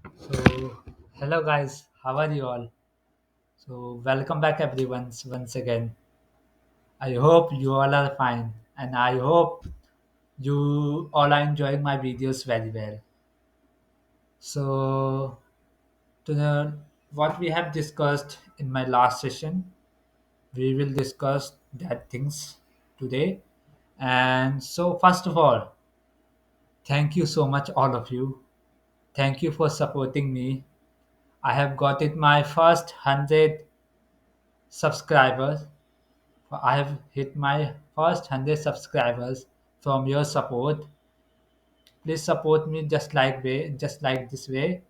So, hello guys, how are you all? So, welcome back everyone once again. I hope you all are fine and I hope you all are enjoying my videos very well. So, to the, what we have discussed in my last session, we will discuss that things today. And so, first of all, thank you so much, all of you. Thank you for supporting me. I have got it my first 100 subscribers. I have hit my first 100 subscribers from your support. Please support me just like this way.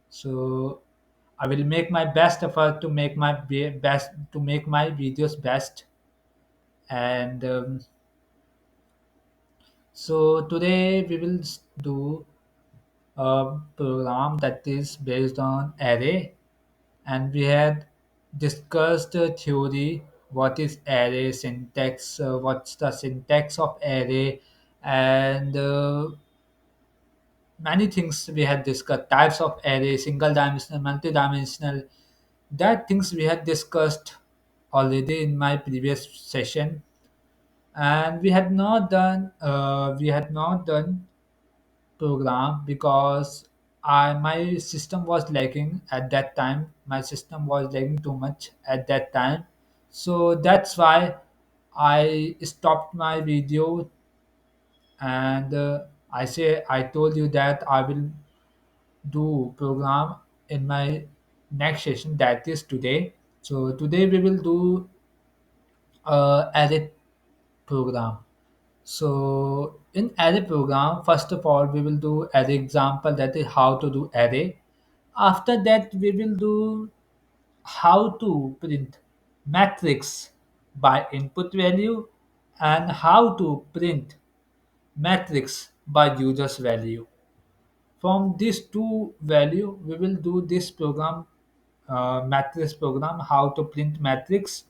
So I will make my best effort to make my best to make my videos best. And so today we will do a program that is based on array, and we had discussed the theory, what is array syntax, what's the syntax of array, and many things we had discussed, types of array, single dimensional, multi-dimensional, that things we had discussed already in my previous session. And we had not done program because my system was lagging at that time. My system was lagging too much at that time. So that's why I stopped my video, and I told you that I will do program in my next session, that is today. So today we will do array program. So in array program, first of all, we will do array example, that is how to do array. After that, we will do how to print matrix by input value and how to print matrix by users value. From these two value, we will do this program, matrix program, how to print matrix.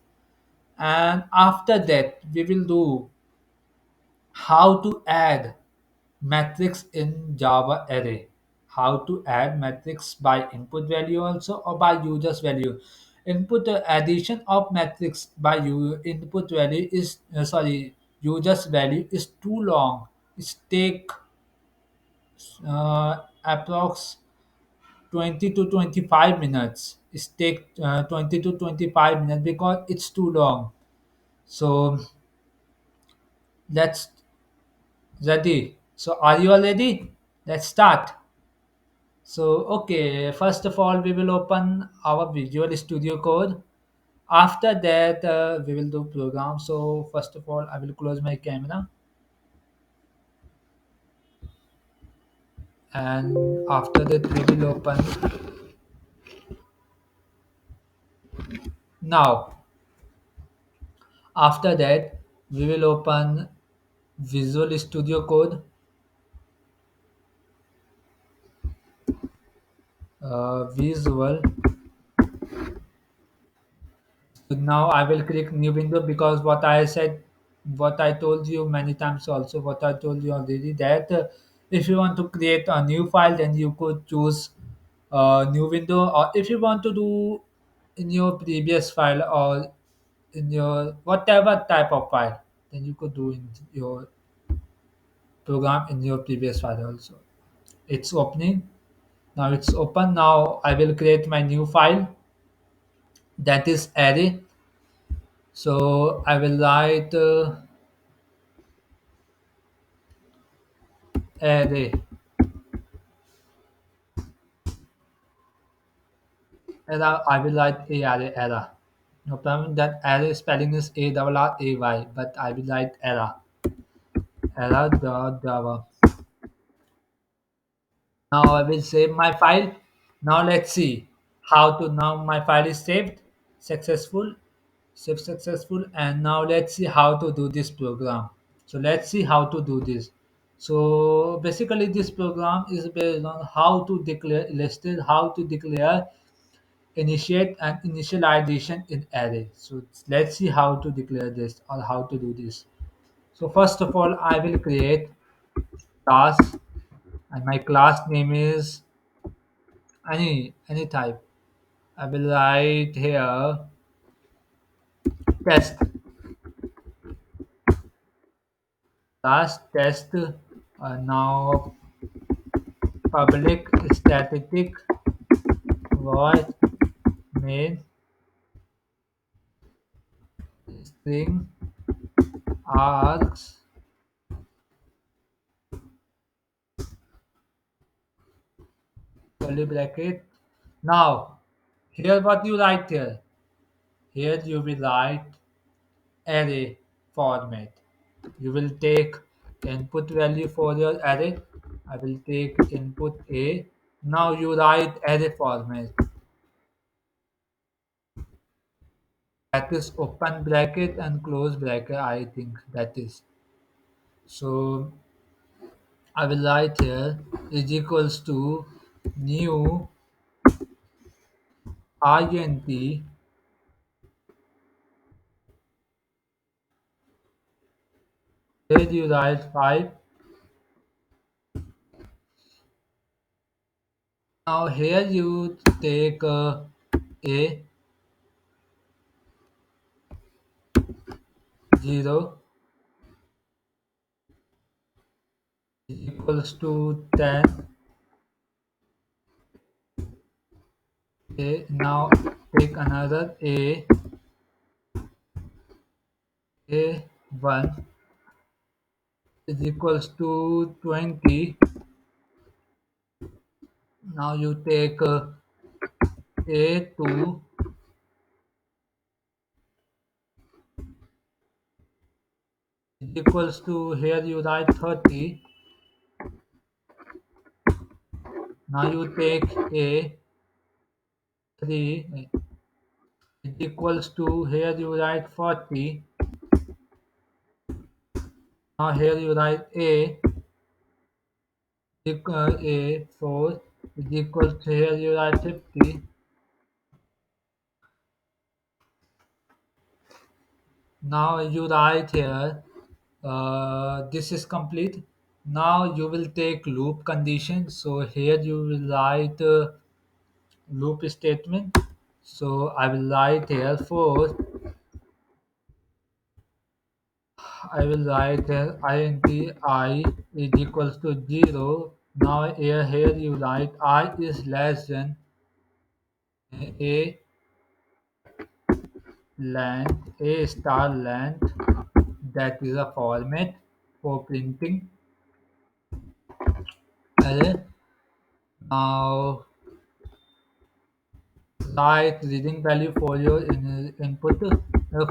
And after that, we will do how to add matrix in Java array. How to add matrix by input value also, or by users value. Input addition of matrix by input value is users value is too long. It take approx 20 to 25 minutes. It take 20 to 25 minutes because it's too long. So let's ready. So are you all ready? Let's start. So, okay, first of all, we will open our Visual Studio Code. After that, we will do program. So, first of all, I will close my camera, and after that, we will open. Now, after that, we will open Visual Studio Code. Visual. So now I will click new window, because what I said, what I told you many times also, what I told you already, that if you want to create a new file, then you could choose a new window, or if you want to do in your previous file, or in your whatever type of file, then you could do in your program in your previous file also. It's opening. Now it's open. Now I will create my new file, that is array. So I will write array. I will write a array era. No problem. That array spelling is A-R-R-A-Y, but I will write era dot Java. Now I will save my file. Now let's see how to. Now my file is saved, successful, save successful, and now let's see how to do this program. So let's see how to do this. So basically, this program is based on how to declare listed, how to declare, initiate and initialization in array. So let's see how to declare this, or how to do this. So first of all, I will create class, and my class name is any type. I will write here test. Last test. Now public static void main string args curly bracket. Now here what you write here. Here you will write array format. You will take input value for your array. I will take input A. Now you write array format. That is open bracket and close bracket. I think that is. So I will write here is equals to new int. Here you write 5. Now here you take a 0 equals to 10. A now take another a1 is equals to 20. Now you take a2 is equals to here you write 30. Now you take a3 is equals to here you write 40. Now here you write a4 is equals to here you write 50. Now you write here this is complete. Now you will take loop condition. So here you will write loop statement. So I will write here for I will write here int I is equals to 0. Now here you write I is less than a length a star length. That is a format for printing array. Now write reading value for your input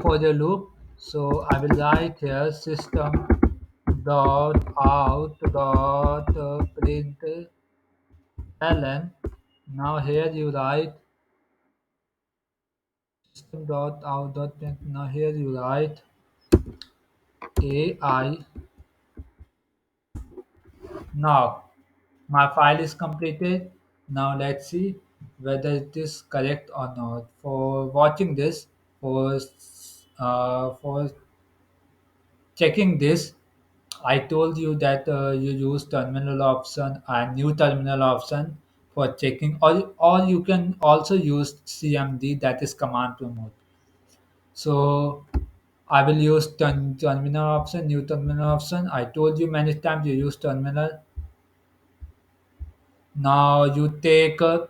for the loop. So I will write here system dot out dot print ln. Now here you write system dot out dot print. Now here you write ai. Now my file is completed. Now let's see whether it is correct or not. For watching this, for checking this, I told you that you use terminal option and new terminal option for checking, or you can also use CMD, that is command prompt. So I will use terminal option, new terminal option. I told you many times you use terminal. Now you take a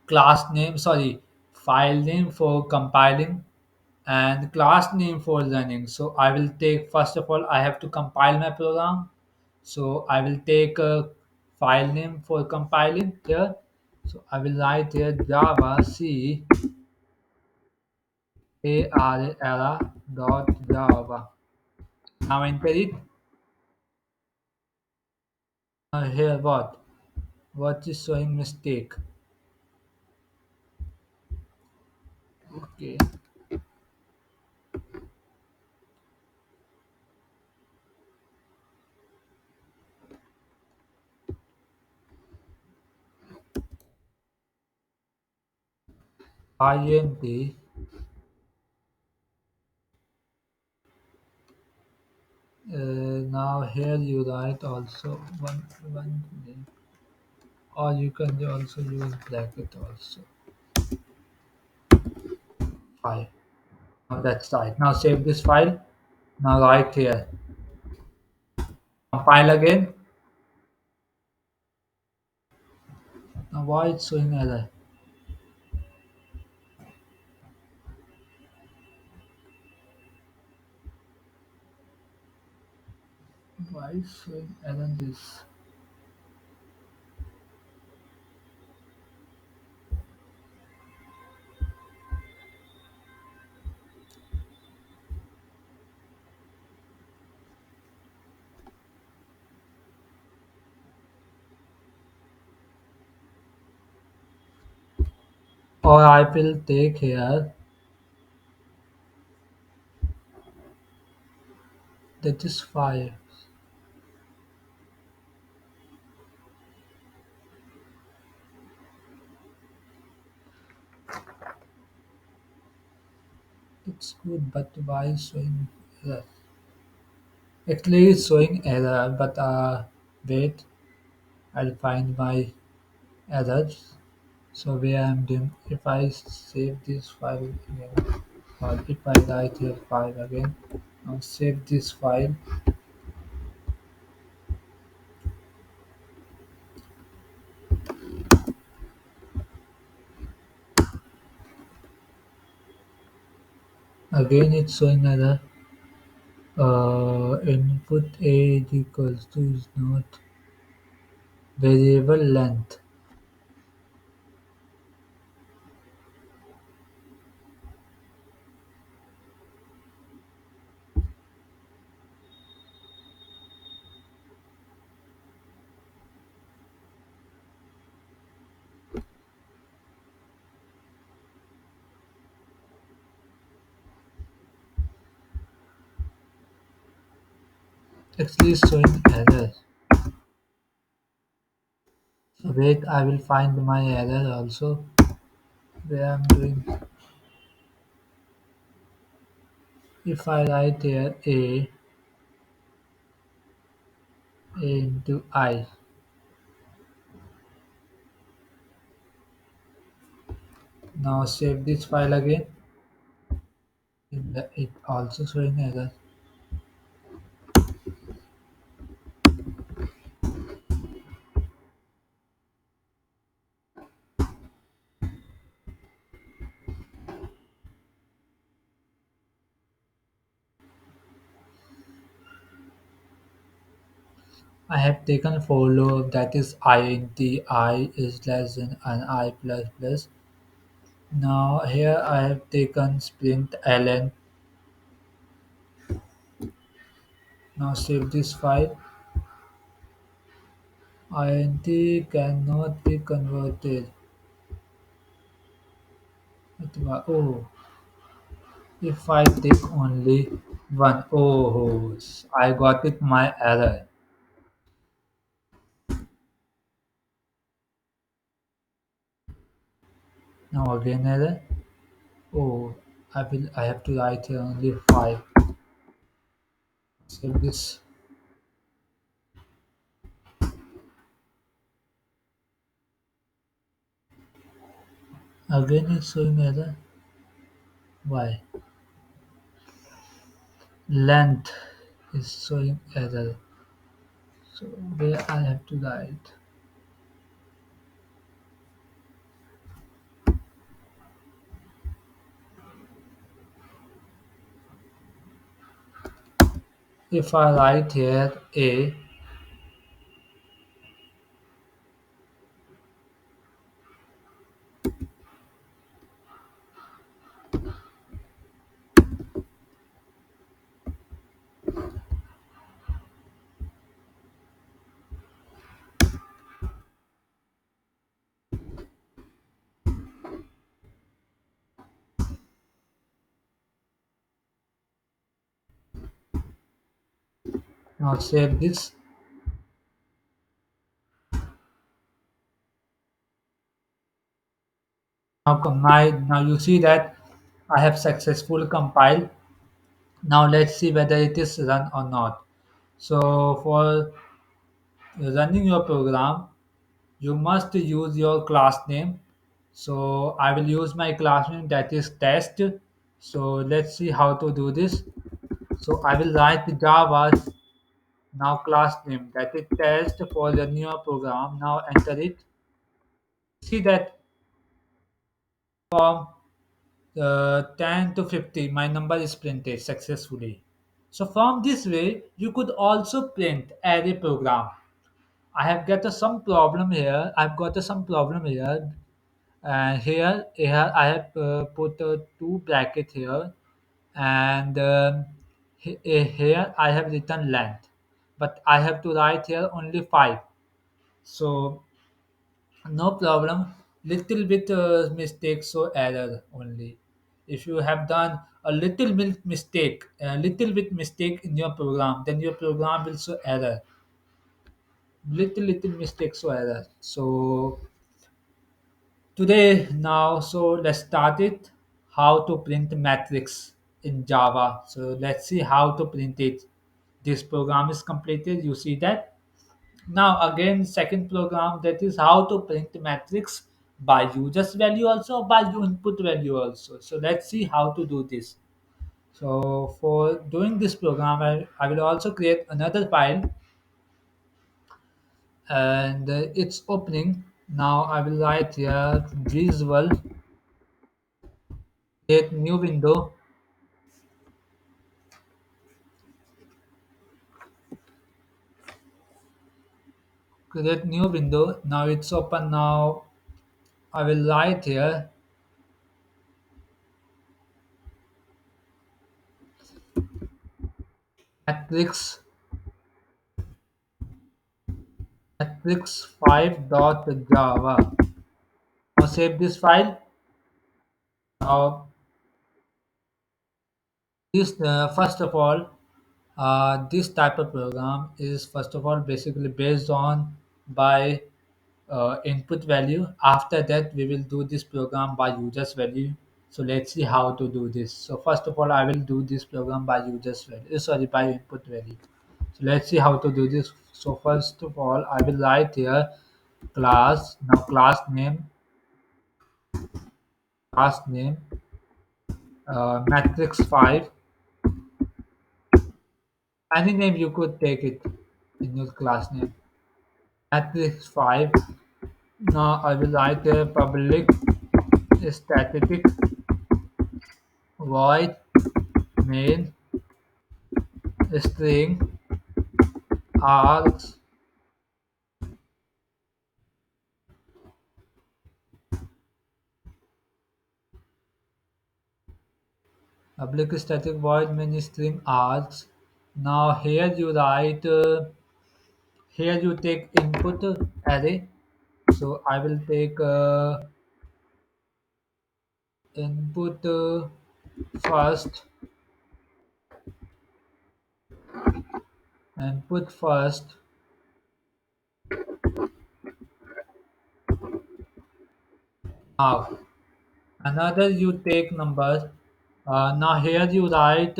class name, sorry, file name for compiling and class name for running. So I will take, first of all I have to compile my program. So I will take a file name for compiling here. So I will write here Java C A R dot Java. Now enter it. Now here what is showing mistake? Okay. INT. Now here you write also one name. or you can also use bracket also. File. Now that's right. Now save this file. Now right here. Compile again. Now why it's showing error? Why is showing error this? Or I will take here that is file. It's good, but why is showing error? Actually, it's showing error, but wait, I'll find my errors. So where I'm doing, if I save this file again, or if I write here file again, now save this file. Again, it's showing error. Input age equals to is not variable length. Actually, it's showing error. So wait, I will find my error also. Where I'm doing. If I write here A into I. Now save this file again. It also showing error. I have taken for loop that is int I is less than an I plus plus. Now here I have taken sprint ln. Now save this file. Int cannot be converted. Oh, if I take only one. Oh, I got it. My error. Now again error. Oh, I have to write here only five. Save this. Again it's showing error. Why? Length is showing error. So where I have to write. If I write here A, now save this. Now you see that I have successfully compiled. Now let's see whether it is run or not. So for running your program, you must use your class name. So I will use my class name, that is test. So let's see how to do this. So I will write Java's now class name, that is test for the new program. Now enter it. See that from 10 to 50 my number is printed successfully. So from this way you could also print array program. I have got some problem here. I've got some problem here. And here I have put two bracket here, and here I have written length, but I have to write here only 5. So no problem, little bit mistakes or error only. If you have done a little bit mistake in your program, then your program will show error. Little mistakes or error. So today now, so let's start it. How to print matrix in Java. So let's see how to print it. This program is completed. You see that. Now again, second program, that is how to print matrix by users value also, by input value also. So let's see how to do this. So for doing this program, I will also create another file, and it's opening. Now I will write here visual, create new window, create new window. Now it's open. Now I will write here matrix matrix5.java. Now save this file. Now this first of all, this type of program is first of all basically based on by input value. After that, we will do this program by users value. So let's see how to do this. So first of all, I will do this program by users value. Sorry, by input value. So let's see how to do this. So first of all, I will write here class. Now class name matrix 5. Any name you could take it in your class name. Matrix 5. Now I will write a public static void main string args. Public static void main string args. Now here you take input array. So I will take input first input first. Now another you take numbers. Now here you write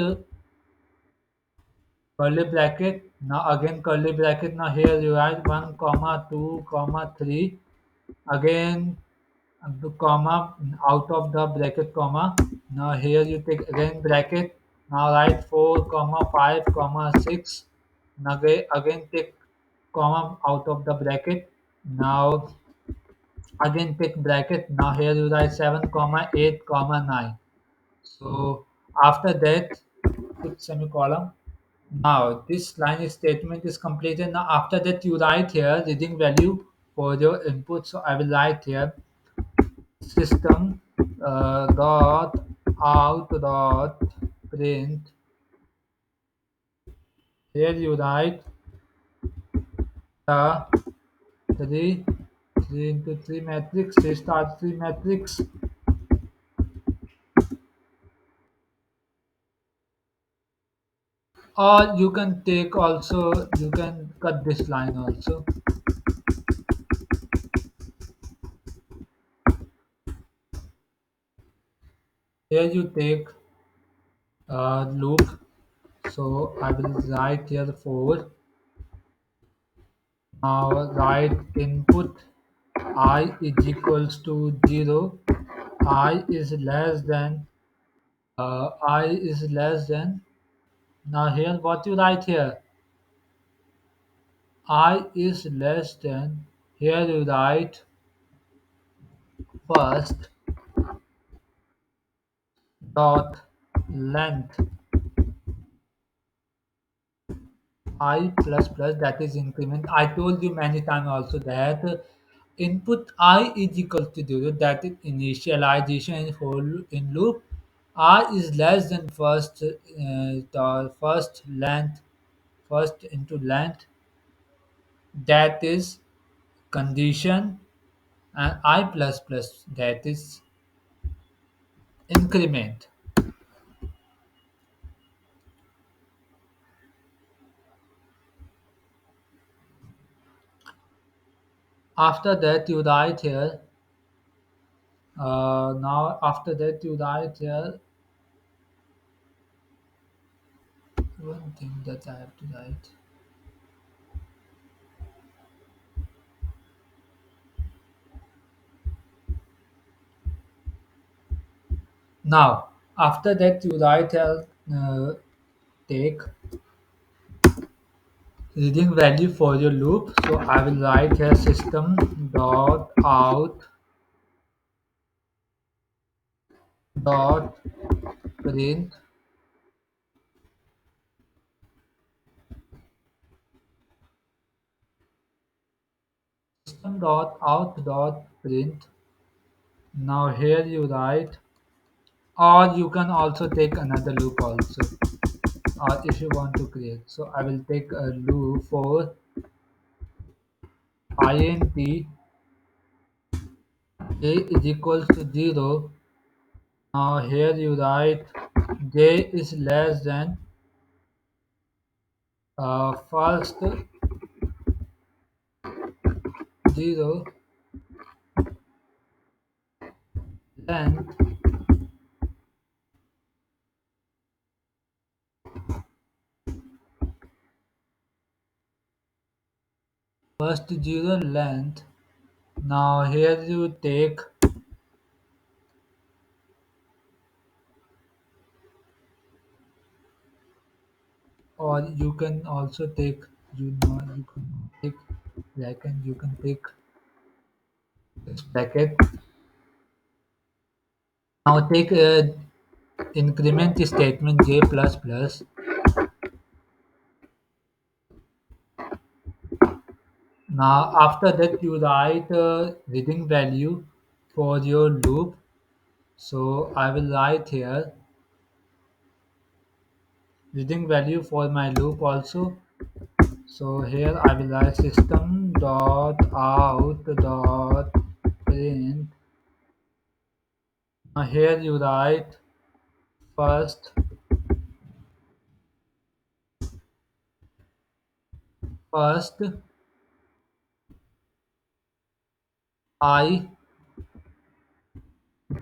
curly bracket. Now again curly bracket. Now here you write 1 comma 2 comma 3. Again the comma out of the bracket comma. Now here you take again bracket. Now write 4 comma 5 comma 6. Now again take comma out of the bracket. Now again take bracket. Now here you write 7 comma 8 comma 9. So after that put semicolon. Now this line statement is completed. Now after that you write here reading value for your input. So I will write here system dot out dot print. Here you write the 3 3 into 3 matrix, 3 star 3 matrix. Or you can take also, you can cut this line also. Here you take loop. So I will write here 4. Now write input I is equals to 0, I is less than I is less than. Now here what you write here, I is less than, here you write first dot length I plus plus, that is increment. I told you many times also that input I is equal to 0, that is initialization in whole in loop. I is less than the first length, first into length, that is condition, and I plus plus, that is increment. After that you write here, now after that you write here one thing that I have to write. Now, after that, you write a take reading value for your loop. So I will write here system dot out dot print system dot out dot print. Now here you write, or you can also take another loop also, or if you want to create. So I will take a loop for int a is equals to 0. Now here you write j is less than first 0 length, first 0 length. Now here you take, or you can also take, you can take bracket, you can take this bracket. Now take increment statement j plus plus. Now after that you write reading value for your loop. So I will write here reading value for my loop also. So here I will write system dot out dot print. Now here you write first first I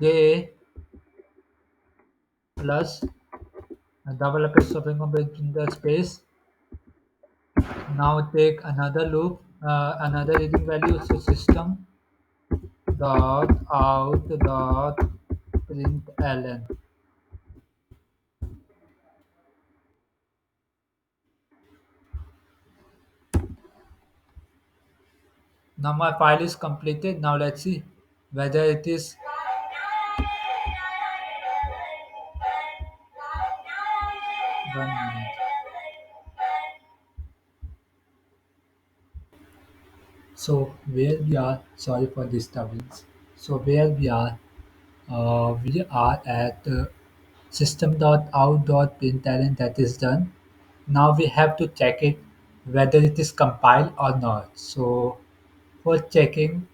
j plus a double apostrophe in the space. Now take another loop, another reading value. So system dot out dot print ln. Now my file is completed. Now let's see whether it is. One minute. So where we are, sorry for disturbance. So where we are at system.out.println, that is done. Now we have to check it whether it is compiled or not. So for checking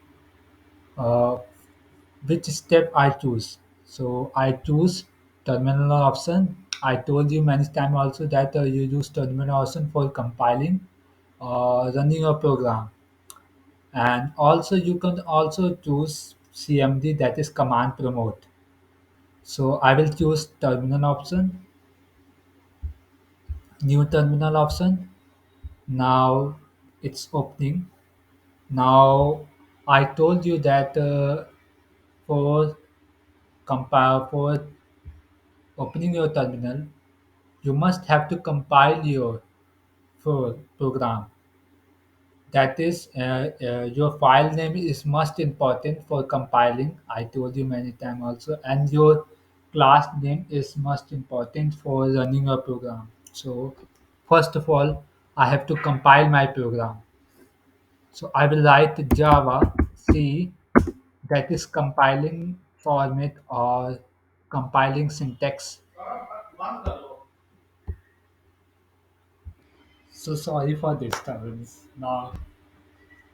uh, which step I choose. So I choose terminal option. I told you many times also that you use terminal option for compiling running your program, and also you can also choose CMD, that is command promote. So I will choose terminal option, new terminal option. Now it's opening. Now I told you that for opening your terminal, you must have to compile your for program. That is, your file name is most important for compiling. I told you many times also, and your class name is most important for running your program. So, first of all, I have to compile my program. So I will write Java C, that is compiling format or compiling syntax. So sorry for disturbance. Now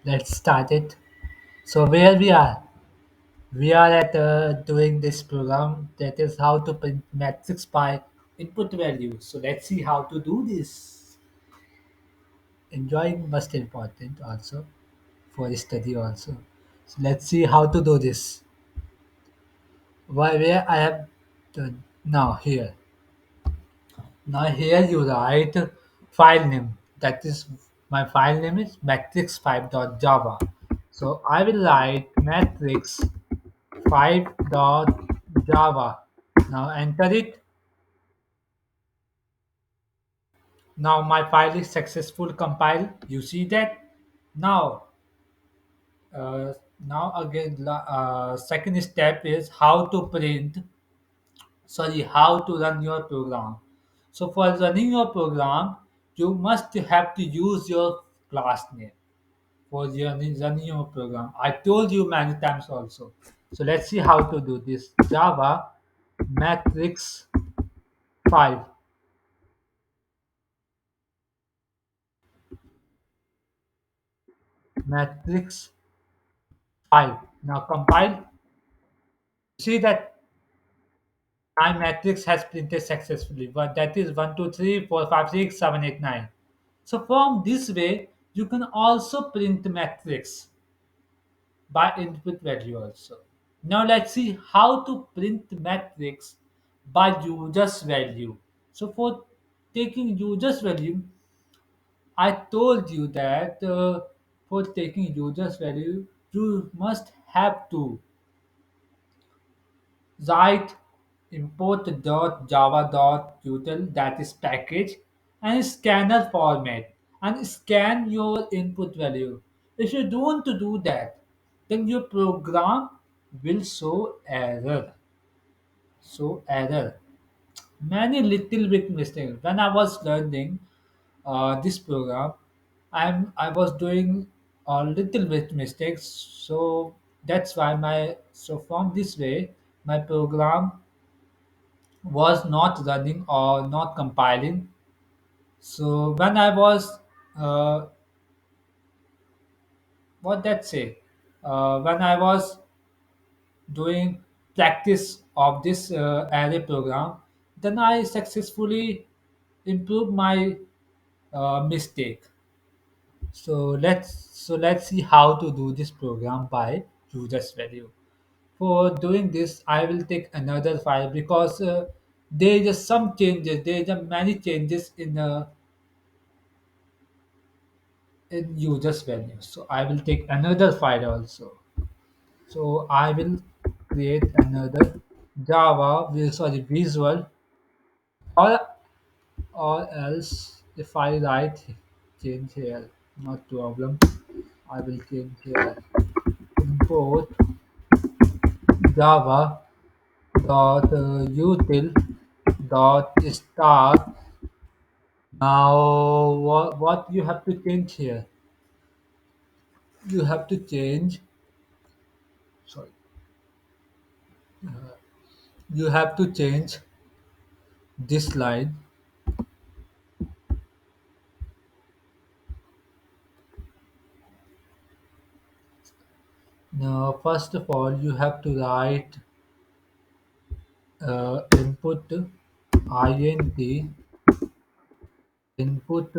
let's start it. So where we are? We are at doing this program, that is how to print matrix by input value. So let's see how to do this. Enjoying must important also for study also. So let's see how to do this. Where I have done now here. Now here you write file name. That is, my file name is matrix5.java. So I will write matrix5.java. Now enter it. Now my file is successful compiled. You see that? Now, uh, now again, second step is how to print. Sorry, how to run your program. So for running your program, you must have to use your class name for running your program. I told you many times also. So let's see how to do this. Java matrix 5. Matrix 5. Now compile. See that my matrix has printed successfully. But that is 1, 2, 3, 4, 5, 6, 7, 8, 9. So from this way, you can also print matrix by input value also. Now let's see how to print matrix by users value. So for taking users value, I told you that for taking users value, you must have to write import.java.util, that is package, and scanner format, and scan your input value. If you don't do that, then your program will show error. Many little bit mistakes. When I was learning this program, I was doing a little bit mistakes. So that's why from this way my program was not running or not compiling. So when I was what that say when I was doing practice of this array program, then I successfully improved my mistake. So let's see how to do this program by users value. For doing this, I will take another file because there is some changes. There is many changes in users value. So I will take another file also. So I will create another visual, or else if I write change here, not problem. I will change here import java dot util dot start. Now what you have to change here? You have to change. Sorry, you have to change this line. Now, first of all, you have to write input int input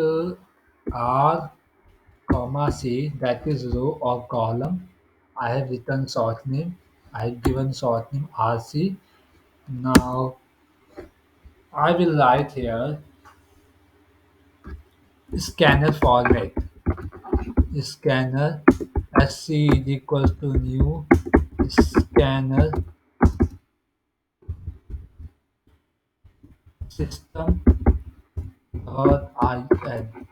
r comma c, that is row or column. I have written short name. I have given short name rc. Now I will write here scanner format, scanner, sc is equals to new scanner system dot in.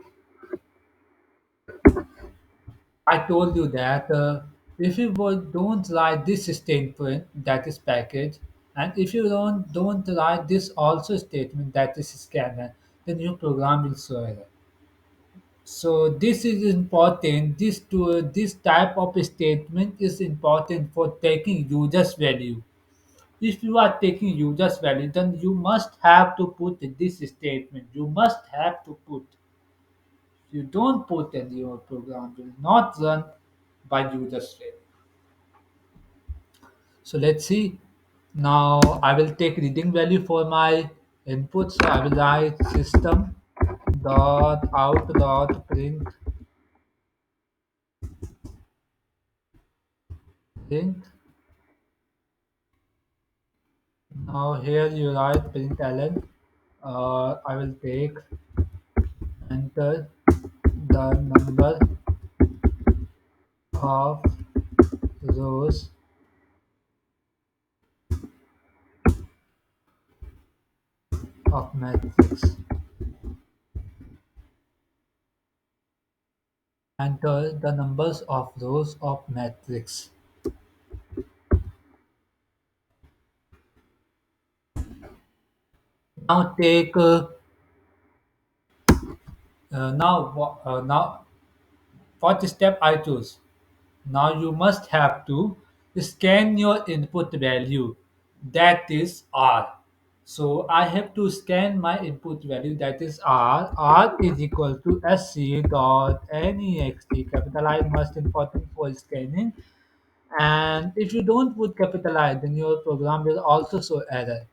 I told you that if you don't write this statement, that is package, and if you don't write this also statement, that is scanner, then your program will show error. So this is important. This type of statement is important for taking users value. If you are taking users value, then you must have to put this statement. You must have to put. If you don't put, then your program will not run by users value. So let's see. Now I will take reading value for my input. So I will write system dot out dot print. Now here you write println. I will take enter the number of rows of matrix. Enter the numbers of rows of matrix. Now take now what step I choose. Now you must have to scan your input value, that is R. So I have to scan my input value, that is R. R is equal to sc dot next. Capital I must important for scanning. And if you don't put capital I, then your program will also show error.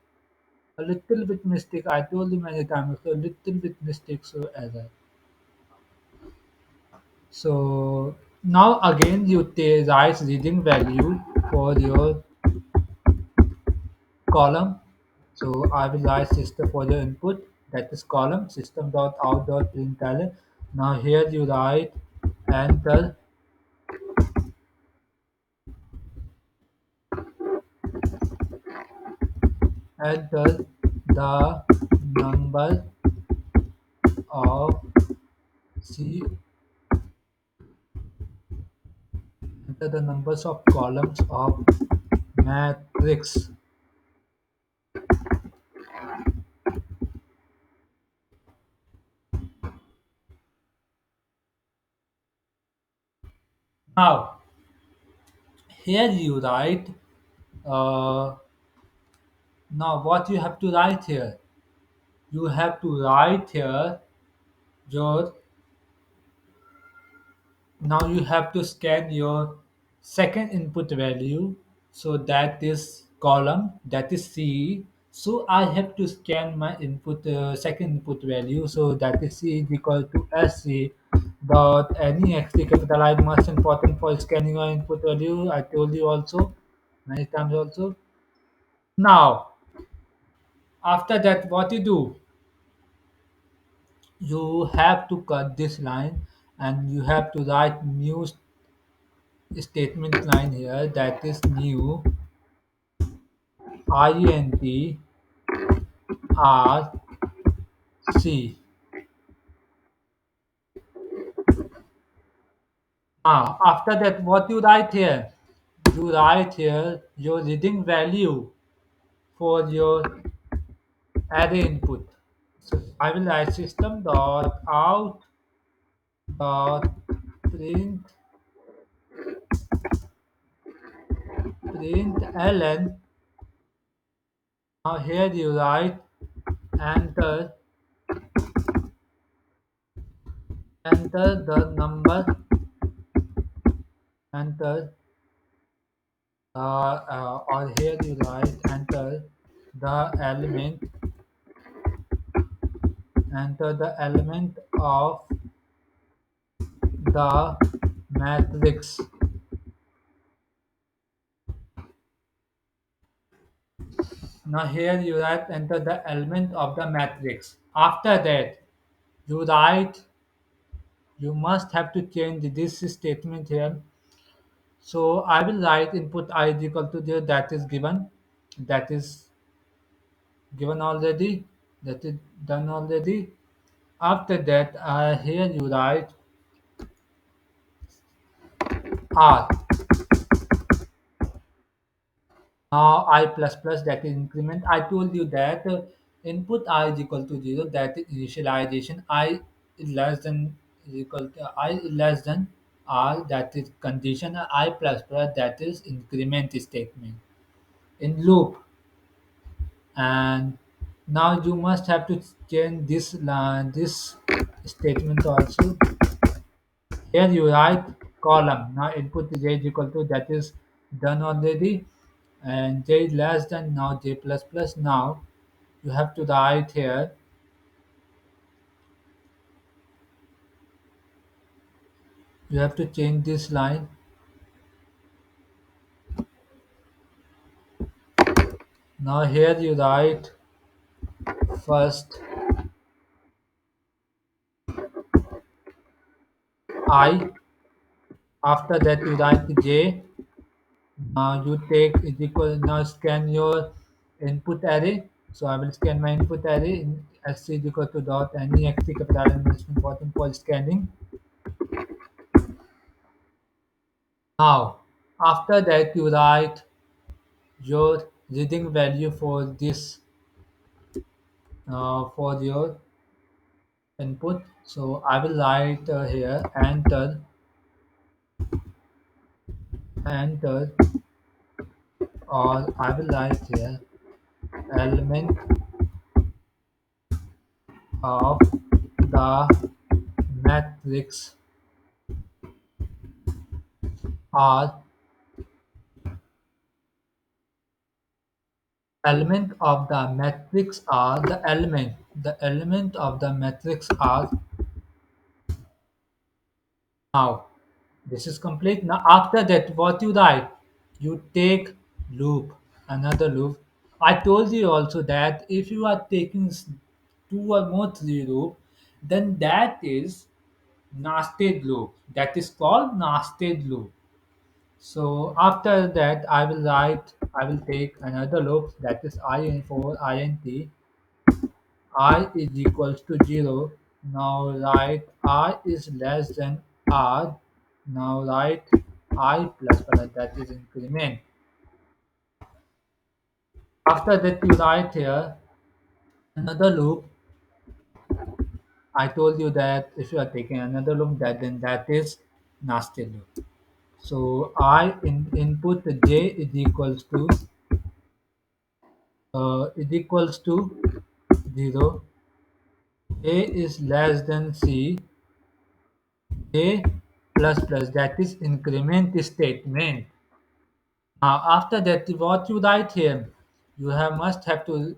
A little bit mistake. I told you many times. So a little bit mistake, so error. So now again you write reading value for your column. So I will write system for your input, that is column system dot out dot println. Now here you write enter enter the number of C enter the numbers of columns of matrix. Now here you write uh, now what you have to write here, you have to write here your now you have to scan your second input value, so that is column, that is C. So I have to scan my input second input value, so that is C is equal to sc dot next. Capital I most important for scanning your input value, I told you also many times also. Now after that what you do, you have to cut this line and you have to write new statement line here, that is new int rc. After that what you write here, you write here your reading value for your array input. So I will write system dot out dot print ln. Now here you write enter enter the number enter or here you write enter the element of the matrix. Now here you write enter the element of the matrix. After that you write, you must have to change this statement here. So I will write input I is equal to 0, that is given, that is given already, that is done already. After that, here you write R. Now I plus plus, that is increment. I told you that input I is equal to 0, that is initialization. I is less than is equal to I is less than R, that is condition. I plus plus, that is increment statement in loop. And now you must have to change this statement also. Here you write column. Now input j is equal to, that is done already, and j is less than, now j plus plus. Now you have to write here, you have to change this line. Now here you write first I, after that you write j. Now you take is equal, now scan your input array. So I will scan my input array in sc is equal to dot next capital N is important for scanning. Now after that you write your reading value for this for your input. So I will write here enter, or I will write here element of the matrix are element of the matrix are the element of the matrix are. Now this is complete. Now after that what you write, you take loop, another loop. I told you also that if you are taking two or more three loop, then that is nested loop, that is called nested loop. So after that I will take another loop, that is I for int I is equals to 0. Now write I is less than R. Now write I plus plus, that is increment. After that you write here another loop. I told you that if you are taking another loop, that then that is nasty loop. So I input j is equals to 0. A is less than c. A plus plus, that is increment statement. Now after that what you write here, you have must have to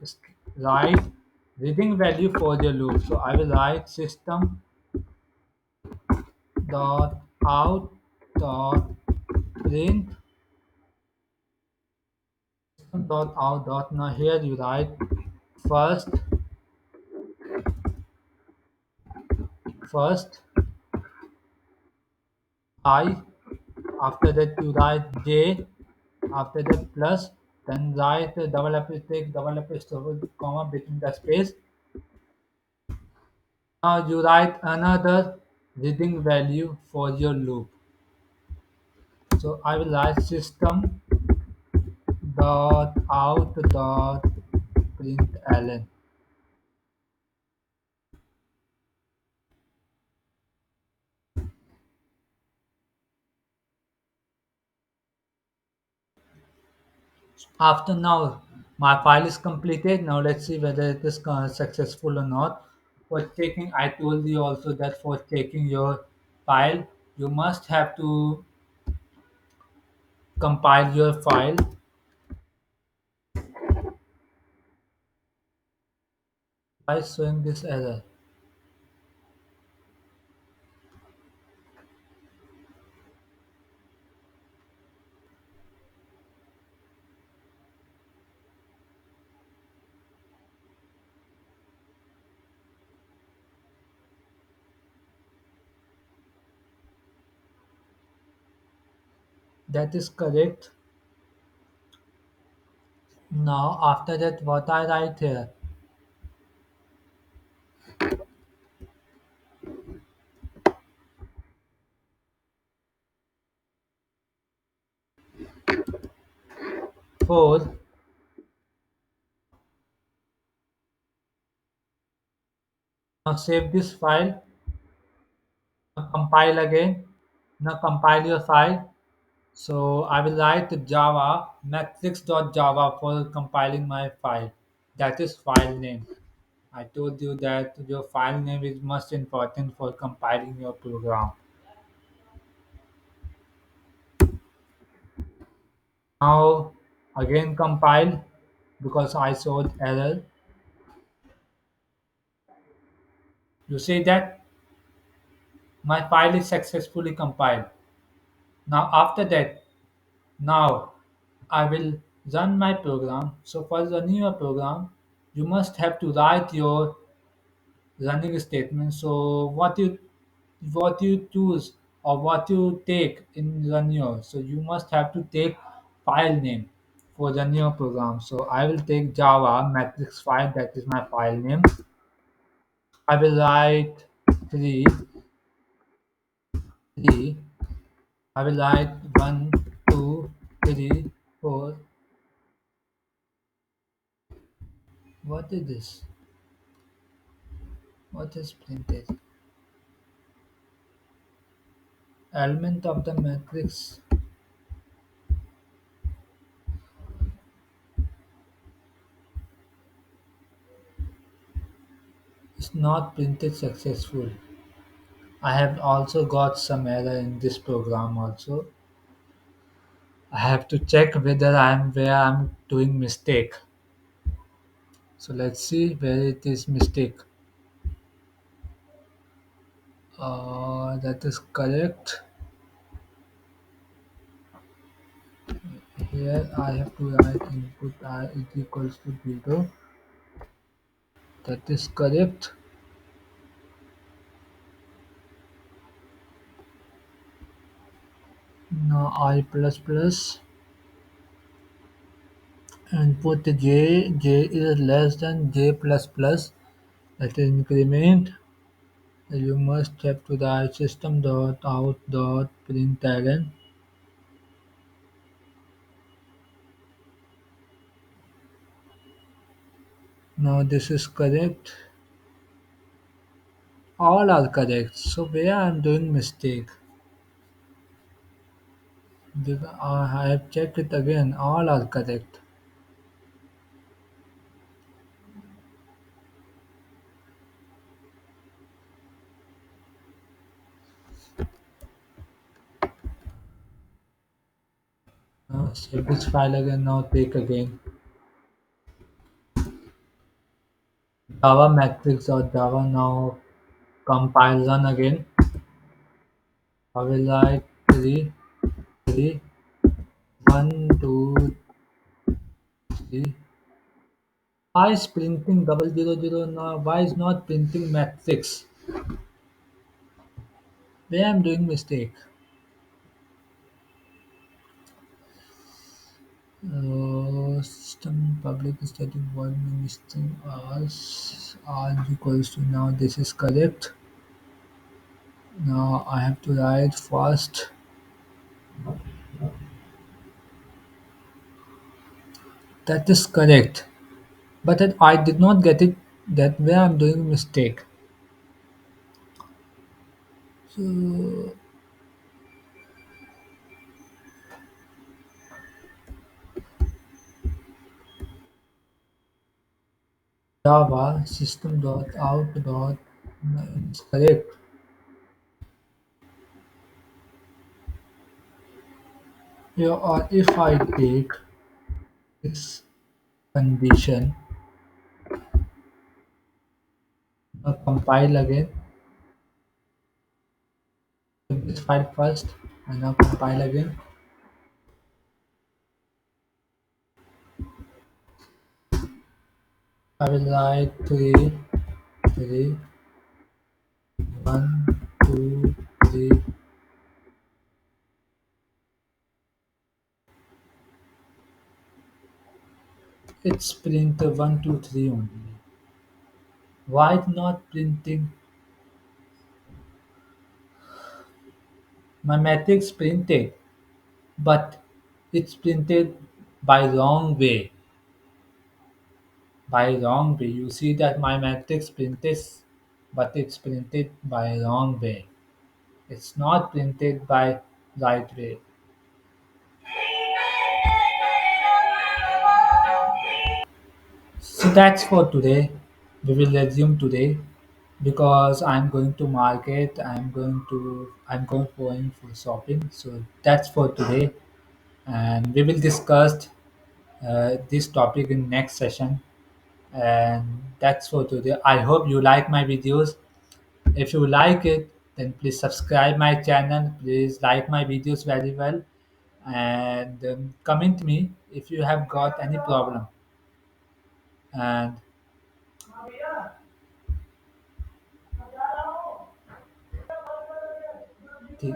write reading value for the loop. So I will write system dot out dot print system dot out dot. Now here you write first first I, after that you write j, after that plus, then write double apostrophe, double apostrophe comma between the space. Now you write another reading value for your loop. So I will write system dot out dot println. After now my file is completed. Now let's see whether it is successful or not. For checking, I told you also that for checking your file, you must have to compile your file by showing this error. That is correct. Now after that what I write here? Four. Now save this file. Now compile again. Now compile your file. So I will write Java matrix.java for compiling my file. That is file name. I told you that your file name is most important for compiling your program. Now again compile because I showed error. You see that my file is successfully compiled. Now after that, now I will run my program. So for running your program, you must have to write your running statement. So what you choose or what you take in run your, so you must have to take file name for run your program. So I will take Java matrix file, that is my file name. I will write three three. I will write one, two, three, four. What is this? What is printed? Element of the matrix is not printed successful. I have also got some error in this program also. I have to check whether I'm where I'm doing mistake. So let's see where it is mistake. That is correct. Here I have to write input I is equals to 0. That is correct. Now I plus plus input j is less than j plus plus. That is increment. You must have to write system dot out dot println. Now this is correct. All are correct. So where I am doing mistake? I have checked it again. All are correct. Now save this file again. Now take again Java matrix or Java. Now compile run again. I will write three, one, two, three. Why is printing double zero zero now? Why is not printing matrix? Where I am doing mistake? System public static void main string all equals to, now this is correct. Now I have to write first. That is correct. But I did not get it, that where I'm doing mistake. So Java system dot out dot, it's correct. Yeah, or if I take this condition, now compile again. Take this file first and now compile again. I will write three, one, two, three. It's print 123 only. Why not printing? My matrix printed, but it's printed by wrong way. By wrong way. You see that my matrix printed, but it's printed by wrong way. It's not printed by right way. So that's for today. We will resume today because I'm going to market. I'm going for shopping. So that's for today, and we will discuss this topic in next session. And that's for today. I hope you like my videos. If you like it, then please subscribe my channel. Please like my videos very well, and comment me if you have got any problem. And